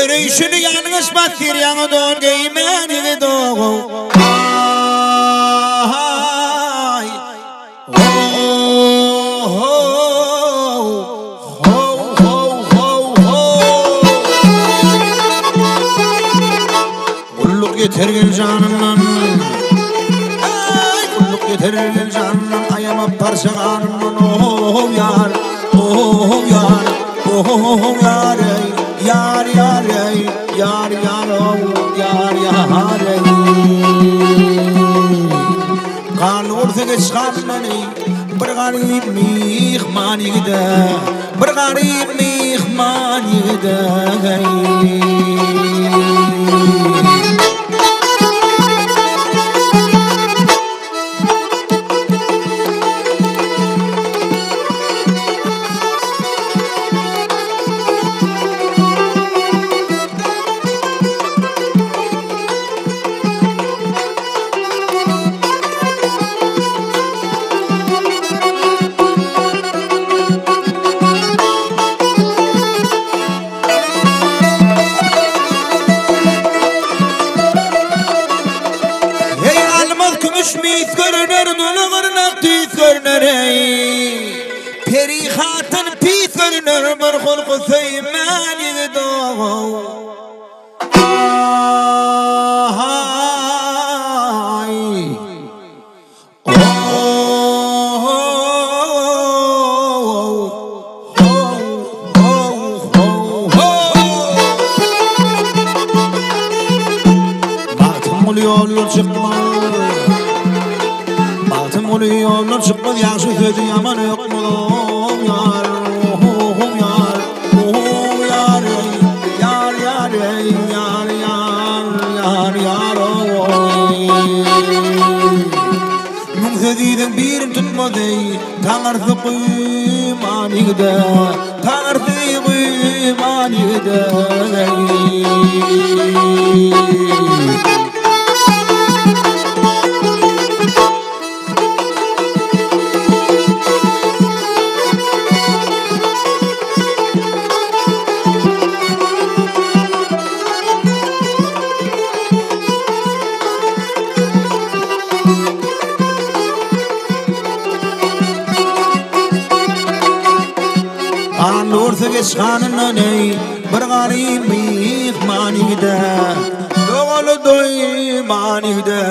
Yürüyüşünü yanlış baktır yanı doğru giymeni doğu. Ay. Kulluk yeter gel canımdan. Kulluk yeter gel canımdan. Ayama parça kanımdan. Oh yar, oh yar, oh yar, yar yar, yar yar, oh yar yar. Kan orta geç kanmani, bir garip mihman yigide, bir garip mihman yigide. Mis görünür, dolu tüz görünür ey. Peri hatın pis görünür, bir hulku söymen yigdo. Baktım oluyor yol çıkmaz. Yollar çıkmaz yaxşı sözü yaman yok mu yar, yar, yar, yar, yar, yar, yar, yar, Müm sözüydün birim tutmadı, tanırsı kıyman yigide, tanırsı kıyman yigide. Orta geç kanına ney, bir garip mihman yigide, doğalı doyman yigide.